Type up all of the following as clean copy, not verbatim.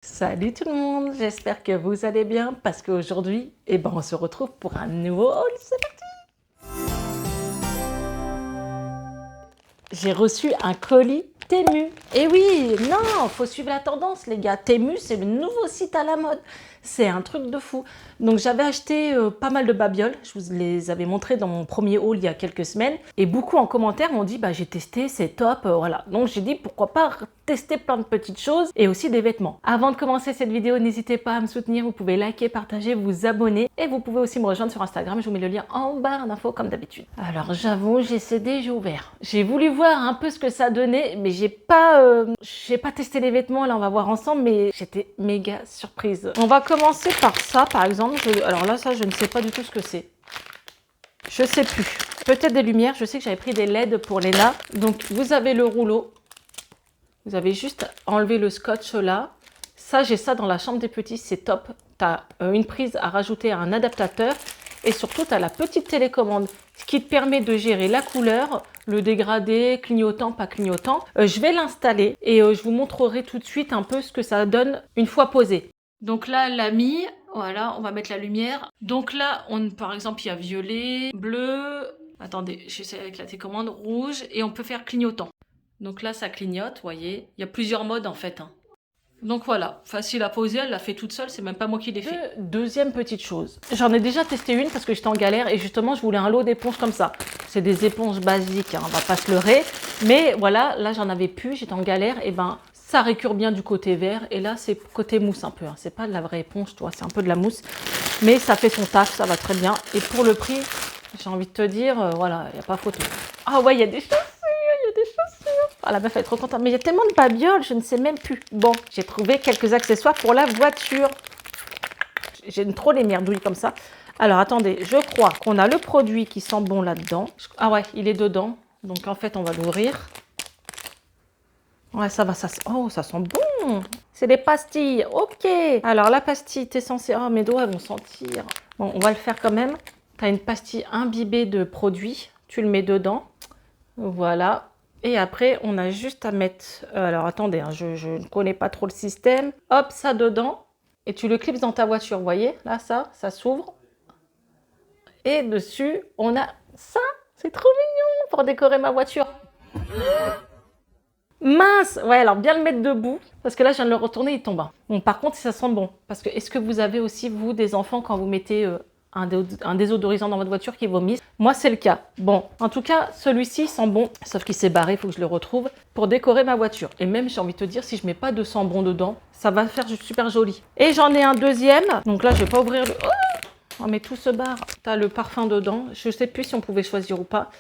Salut tout le monde, j'espère que vous allez bien parce qu'aujourd'hui, on se retrouve pour un nouveau haul, c'est parti! J'ai reçu un colis Temu. Et oui, non, faut suivre la tendance les gars. Temu, c'est le nouveau site à la mode. C'est un truc de fou. Donc j'avais acheté pas mal de babioles. Je vous les avais montrées dans mon premier haul il y a quelques semaines. Et beaucoup en commentaire m'ont dit, bah j'ai testé, c'est top, voilà. Donc j'ai dit, pourquoi pas tester plein de petites choses et aussi des vêtements. Avant de commencer cette vidéo, n'hésitez pas à me soutenir. Vous pouvez liker, partager, vous abonner. Et vous pouvez aussi me rejoindre sur Instagram. Je vous mets le lien en barre d'infos comme d'habitude. Alors j'avoue, j'ai cédé, j'ai ouvert. J'ai voulu voir un peu ce que ça donnait, mais j'ai pas testé les vêtements. Là, on va voir ensemble, mais j'étais méga surprise. On va commencer par ça, par exemple. Alors là, ça, je ne sais pas du tout ce que c'est. Je sais plus. Peut-être des lumières. Je sais que j'avais pris des LED pour Léna. Donc, vous avez le rouleau. Vous avez juste enlevé le scotch là. Ça, j'ai ça dans la chambre des petits. C'est top. Tu as une prise à rajouter à un adaptateur. Et surtout, tu as la petite télécommande, ce qui te permet de gérer la couleur, le dégradé, clignotant, pas clignotant. Je vais l'installer et je vous montrerai tout de suite un peu ce que ça donne une fois posé. Donc là, elle l'a mis. Voilà, on va mettre la lumière. Donc là, par exemple, il y a violet, bleu. Attendez, j'essaie avec la télécommande, rouge. Et on peut faire clignotant. Donc là, ça clignote, vous voyez. Il y a plusieurs modes en fait. Donc voilà, facile à poser, elle l'a fait toute seule, c'est même pas moi qui l'ai fait. Deuxième petite chose, j'en ai déjà testé une parce que j'étais en galère et justement je voulais un lot d'éponges comme ça. C'est des éponges basiques, hein, on va pas se leurrer. Mais voilà, là j'en avais plus, j'étais en galère, et ça récure bien du côté vert et là c'est côté mousse un peu. Hein. C'est pas de la vraie éponge, toi, c'est un peu de la mousse. Mais ça fait son taf, ça va très bien. Et pour le prix, j'ai envie de te dire, voilà, il n'y a pas photo. Ah ouais, il y a des choses. Ah, la meuf elle est trop contente. Mais il y a tellement de babioles, je ne sais même plus. Bon, j'ai trouvé quelques accessoires pour la voiture. J'aime trop les merdouilles comme ça. Alors attendez, je crois qu'on a le produit qui sent bon là-dedans. Ah ouais, il est dedans. Donc en fait, on va l'ouvrir. Ouais, ça va, oh, ça sent bon. C'est des pastilles, ok. Alors la pastille, t'es censé... Oh, mes doigts vont sentir. Bon, on va le faire quand même. Tu as une pastille imbibée de produits. Tu le mets dedans. Voilà. Et après, on a juste à mettre... alors, attendez, hein, je ne connais pas trop le système. Hop, ça dedans. Et tu le clipses dans ta voiture, vous voyez? Là, ça s'ouvre. Et dessus, on a ça. C'est trop mignon pour décorer ma voiture. Mince! Ouais, alors bien le mettre debout. Parce que là, je viens de le retourner, il tombe. Bon, par contre, ça sent bon. Parce que est-ce que vous avez aussi, vous, des enfants quand vous mettez... un désodorisant dans votre voiture qui vomisse. Moi, c'est le cas. Bon, en tout cas, celui-ci sent bon, sauf qu'il s'est barré, il faut que je le retrouve, pour décorer ma voiture. Et même, j'ai envie de te dire, si je mets pas de sang bon dedans, ça va faire super joli. Et j'en ai un deuxième. Donc là, je vais pas ouvrir le... Oh, mais tout se barre. Tu as le parfum dedans. Je sais plus si on pouvait choisir ou pas.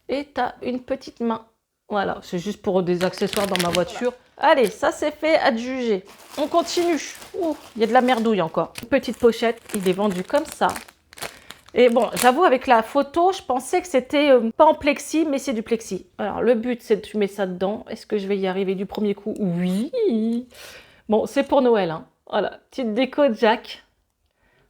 Et tu as une petite main. Voilà, c'est juste pour des accessoires dans ma voiture. Allez, ça c'est fait, à te juger. On continue. Ouh, il y a de la merdouille encore. Une petite pochette, il est vendu comme ça. Et bon, j'avoue, avec la photo, je pensais que c'était pas en plexi, mais c'est du plexi. Alors, le but, c'est de tu mets ça dedans. Est-ce que je vais y arriver du premier coup? Oui. Bon, c'est pour Noël. Hein. Voilà, petite déco de Jack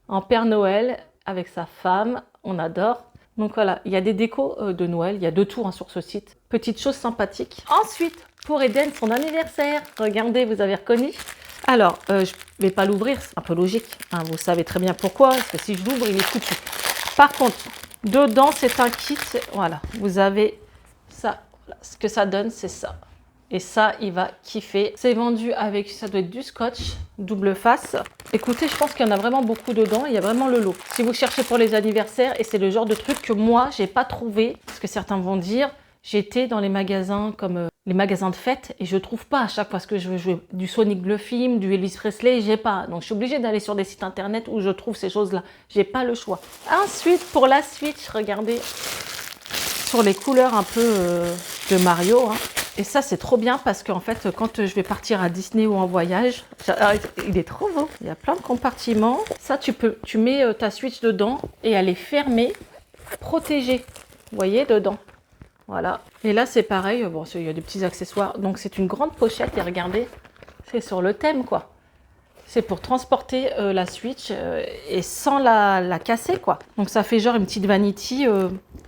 en Père Noël avec sa femme. On adore. Donc voilà, il y a des décos de Noël. Il y a 2 tours hein, sur ce site. Petite chose sympathique. Ensuite, pour Eden, son anniversaire. Regardez, vous avez reconnu? Alors, je vais pas l'ouvrir, c'est un peu logique. Hein, vous savez très bien pourquoi. Parce que si je l'ouvre, il est foutu. Par contre, dedans, c'est un kit. Voilà, vous avez ça. Voilà. Ce que ça donne, c'est ça. Et ça, il va kiffer. C'est vendu avec, ça doit être du scotch, double face. Écoutez, je pense qu'il y en a vraiment beaucoup dedans. Il y a vraiment le lot. Si vous cherchez pour les anniversaires, et c'est le genre de truc que moi, j'ai pas trouvé. Parce que certains vont dire, j'étais dans les magasins comme les magasins de fête et je trouve pas à chaque fois que je veux jouer du Sonic le film, du Elvis Presley, j'ai pas. Donc je suis obligée d'aller sur des sites internet où je trouve ces choses-là. J'ai pas le choix. Ensuite, pour la Switch, regardez sur les couleurs un peu de Mario. Hein. Et ça, c'est trop bien parce qu'en fait, quand je vais partir à Disney ou en voyage, il est trop beau. Il y a plein de compartiments. Ça, tu mets ta Switch dedans et elle est fermée, protégée. Vous voyez, dedans. Voilà. Et là, c'est pareil. Bon, il y a des petits accessoires. Donc, c'est une grande pochette. Et regardez, c'est sur le thème, quoi. C'est pour transporter la Switch et sans la casser, quoi. Donc, ça fait genre une petite vanity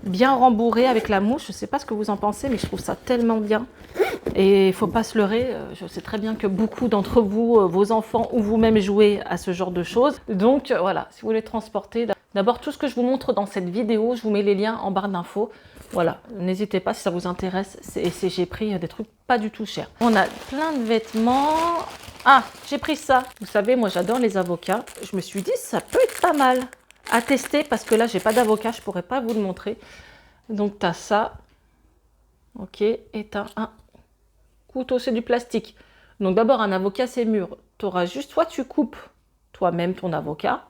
bien rembourrée avec la mouche. Je sais pas ce que vous en pensez, mais je trouve ça tellement bien. Et il faut pas se leurrer, je sais très bien que beaucoup d'entre vous, vos enfants ou vous-même jouez à ce genre de choses. Donc voilà, si vous voulez transporter, d'abord tout ce que je vous montre dans cette vidéo, je vous mets les liens en barre d'infos. Voilà, n'hésitez pas si ça vous intéresse. J'ai pris des trucs pas du tout chers. On a plein de vêtements. Ah, j'ai pris ça. Vous savez, moi j'adore les avocats. Je me suis dit, ça peut être pas mal à tester parce que là, j'ai pas d'avocat, je pourrais pas vous le montrer. Donc tu as ça. Ok, et tu as un couteau, c'est du plastique. Donc d'abord, un avocat, c'est mûr. Tu auras juste, soit tu coupes toi-même ton avocat.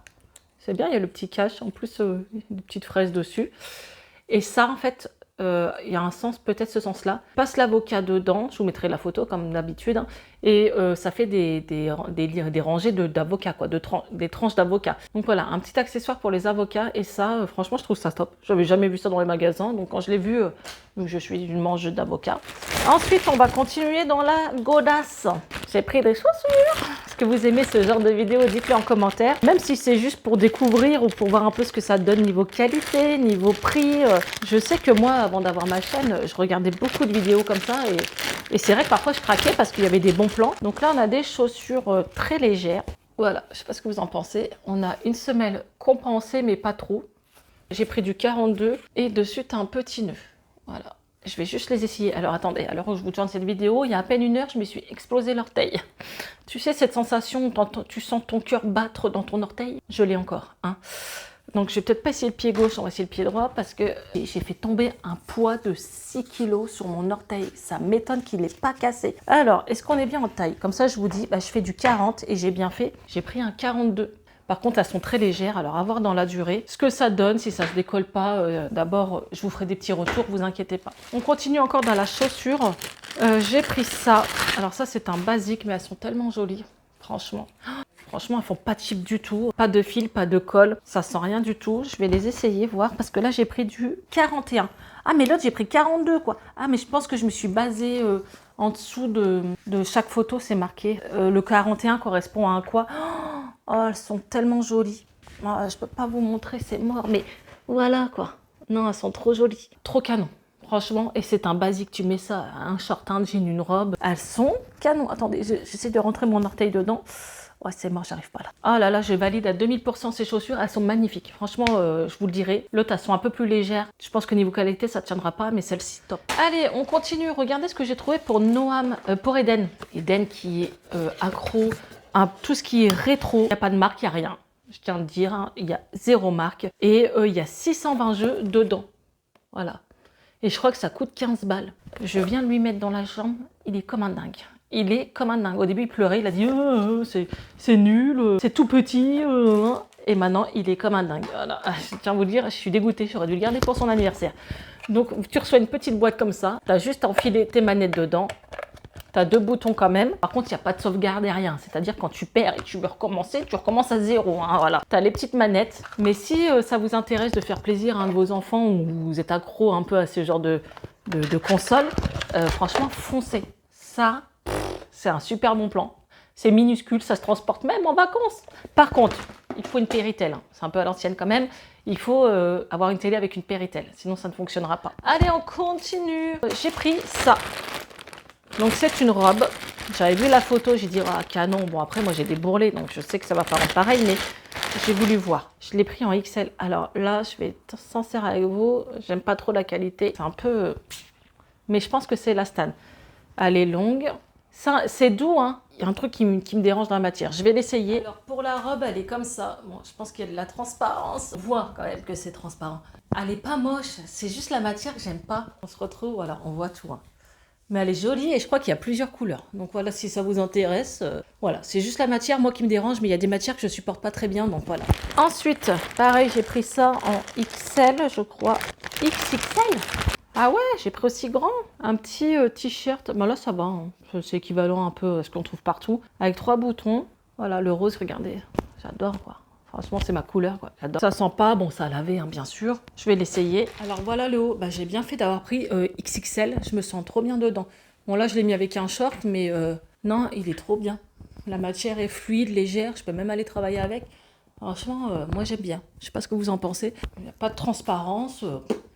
C'est bien, il y a le petit cache, en plus, des petites fraises dessus. Et ça, en fait, il y a un sens, peut-être ce sens-là. Passe l'avocat dedans, je vous mettrai la photo comme d'habitude, hein, et ça fait des rangées d'avocats, quoi, des tranches d'avocats. Donc voilà, un petit accessoire pour les avocats, et ça, franchement, je trouve ça top. J'avais jamais vu ça dans les magasins, donc quand je l'ai vu, donc je suis une mangeuse d'avocats. Ensuite, on va continuer dans la godasse. J'ai pris des chaussures. Est-ce que vous aimez ce genre de vidéo? Dites-le en commentaire. Même si c'est juste pour découvrir ou pour voir un peu ce que ça donne niveau qualité, niveau prix. Je sais que moi, avant d'avoir ma chaîne, je regardais beaucoup de vidéos comme ça. Et c'est vrai que parfois, je craquais parce qu'il y avait des bons plans. Donc là, on a des chaussures très légères. Voilà, je ne sais pas ce que vous en pensez. On a une semelle compensée, mais pas trop. J'ai pris du 42 et dessus, tu as un petit nœud. Voilà. Je vais juste les essayer. Alors attendez, à l'heure où je vous tourne cette vidéo, il y a à peine 1 heure, je me suis explosé l'orteil. Tu sais cette sensation quand tu sens ton cœur battre dans ton orteil? Je l'ai encore. Hein. Donc je vais peut-être pas essayer le pied gauche, on va essayer le pied droit parce que j'ai fait tomber un poids de 6 kg sur mon orteil. Ça m'étonne qu'il n'ait pas cassé. Alors, est-ce qu'on est bien en taille? Comme ça, je vous dis, bah, je fais du 40 et j'ai bien fait. J'ai pris un 42. Par contre, elles sont très légères, alors à voir dans la durée. Ce que ça donne, si ça ne se décolle pas, d'abord, je vous ferai des petits retours, vous inquiétez pas. On continue encore dans la chaussure. J'ai pris ça. Alors ça, c'est un basique, mais elles sont tellement jolies, franchement. Franchement, elles font pas cheap du tout. Pas de fil, pas de colle. Ça sent rien du tout. Je vais les essayer, voir, parce que là, j'ai pris du 41. Ah, mais l'autre, j'ai pris 42, quoi. Ah, mais je pense que je me suis basée en dessous de chaque photo, c'est marqué. Le 41 correspond à un quoi? Oh, elles sont tellement jolies. Oh, je peux pas vous montrer, c'est mort. Mais voilà, quoi. Non, elles sont trop jolies. Trop canon. Franchement, et c'est un basique, tu mets ça, un short, un jean, une robe. Elles sont canon. Attendez, j'essaie de rentrer mon orteil dedans. Ouais, c'est mort, j'arrive pas là. Oh là là, je valide à 2000% ces chaussures. Elles sont magnifiques. Franchement, je vous le dirai. L'autre, elles sont un peu plus légères. Je pense que niveau qualité, ça ne tiendra pas, mais celle-ci, top. Allez, on continue. Regardez ce que j'ai trouvé pour Noam, pour Eden. Eden qui est accro à tout ce qui est rétro. Il n'y a pas de marque, il n'y a rien. Je tiens à le dire, hein, il y a 0 marque. Et il y a 620 jeux dedans. Voilà. Et je crois que ça coûte 15 balles. Je viens de lui mettre dans la jambe. Il est comme un dingue. Il est comme un dingue. Au début, il pleurait. Il a dit c'est nul, c'est tout petit. Et maintenant, il est comme un dingue. Voilà. Je tiens à vous le dire, je suis dégoûtée. J'aurais dû le garder pour son anniversaire. Donc, tu reçois une petite boîte comme ça. Tu as juste à enfiler tes manettes dedans. Tu as 2 boutons quand même. Par contre, il n'y a pas de sauvegarde et rien. C'est-à-dire quand tu perds et tu veux recommencer, tu recommences à 0. Hein, voilà. Tu as les petites manettes. Mais si ça vous intéresse de faire plaisir à un de vos enfants ou vous êtes accro un peu à ce genre de console, franchement, foncez. Ça, c'est un super bon plan. C'est minuscule, ça se transporte même en vacances. Par contre, il faut une Péritel. Hein. C'est un peu à l'ancienne quand même. Il faut avoir une télé avec une Péritel. Sinon, ça ne fonctionnera pas. Allez, on continue. J'ai pris ça. Donc c'est une robe, j'avais vu la photo, j'ai dit ah canon, bon après moi j'ai des bourrelets donc je sais que ça va pas rendre pareil mais j'ai voulu voir. Je l'ai pris en XL, alors là je vais être sincère avec vous, j'aime pas trop la qualité, c'est un peu... Mais je pense que c'est la Stan. Elle est longue, c'est doux hein, il y a un truc qui me dérange dans la matière, je vais l'essayer. Alors pour la robe elle est comme ça, bon je pense qu'il y a de la transparence, on voit quand même que c'est transparent. Elle est pas moche, c'est juste la matière que j'aime pas. On se retrouve, voilà, on voit tout hein. Mais elle est jolie et je crois qu'il y a plusieurs couleurs. Donc voilà, si ça vous intéresse, voilà. C'est juste la matière, moi, qui me dérange, mais il y a des matières que je supporte pas très bien, donc voilà. Ensuite, pareil, j'ai pris ça en XL, je crois. XXL? Ah ouais, j'ai pris aussi grand. Un petit t-shirt. Ben là, ça va. Hein. C'est équivalent un peu à ce qu'on trouve partout. Avec 3 boutons. Voilà, le rose, regardez. J'adore, quoi. Franchement, c'est ma couleur, quoi. J'adore. Ça sent pas, bon, ça a lavé, hein, bien sûr. Je vais l'essayer. Alors voilà le haut. Bah, j'ai bien fait d'avoir pris XXL. Je me sens trop bien dedans. Bon, là, je l'ai mis avec un short, mais non, il est trop bien. La matière est fluide, légère. Je peux même aller travailler avec. Franchement, moi, j'aime bien. Je sais pas ce que vous en pensez. Il n'y a pas de transparence.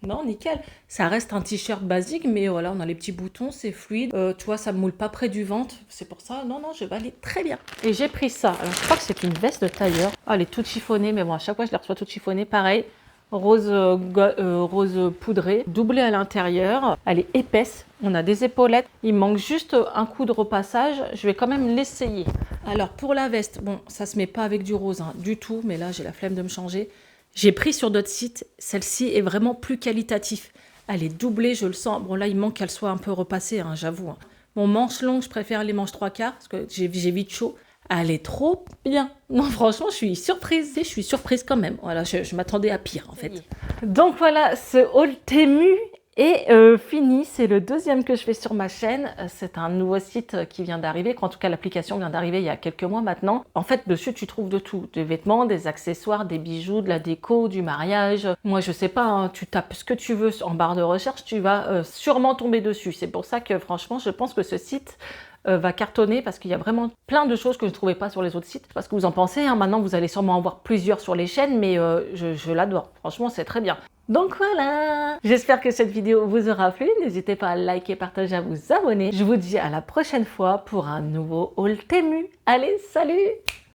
Non, nickel. Ça reste un t-shirt basique, mais voilà, on a les petits boutons, c'est fluide. Tu vois, ça moule pas près du ventre. C'est pour ça, non, je vais aller très bien. Et j'ai pris ça. Alors, je crois que c'est une veste de tailleur. Ah, elle est toute chiffonnée, mais bon, à chaque fois, je la reçois toute chiffonnée. Pareil, rose, rose poudré, doublée à l'intérieur. Elle est épaisse. On a des épaulettes. Il manque juste un coup de repassage. Je vais quand même l'essayer. Alors, pour la veste, bon, ça se met pas avec du rose, hein, du tout. Mais là, j'ai la flemme de me changer. J'ai pris sur d'autres sites, celle-ci est vraiment plus qualitative. Elle est doublée, je le sens. Bon là, il manque qu'elle soit un peu repassée, hein, j'avoue. Hein. Mon manche longue, je préfère les manches 3/4 parce que j'ai vite chaud. Elle est trop bien. Non, franchement, je suis surprise. Je suis surprise quand même. Voilà, je m'attendais à pire en fait. Donc voilà, ce haul Temu est fini. C'est le deuxième que je fais sur ma chaîne. C'est un nouveau site qui vient d'arriver. En tout cas, l'application vient d'arriver il y a quelques mois maintenant. En fait, dessus, tu trouves de tout. Des vêtements, des accessoires, des bijoux, de la déco, du mariage. Moi, je sais pas, hein, tu tapes ce que tu veux en barre de recherche, tu vas sûrement tomber dessus. C'est pour ça que franchement, je pense que ce site va cartonner parce qu'il y a vraiment plein de choses que je ne trouvais pas sur les autres sites. Parce que vous en pensez, hein, maintenant vous allez sûrement en voir plusieurs sur les chaînes, mais je l'adore. Franchement, c'est très bien. Donc voilà, j'espère que cette vidéo vous aura plu. N'hésitez pas à liker, partager, à vous abonner. Je vous dis à la prochaine fois pour un nouveau haul Temu. Allez, salut!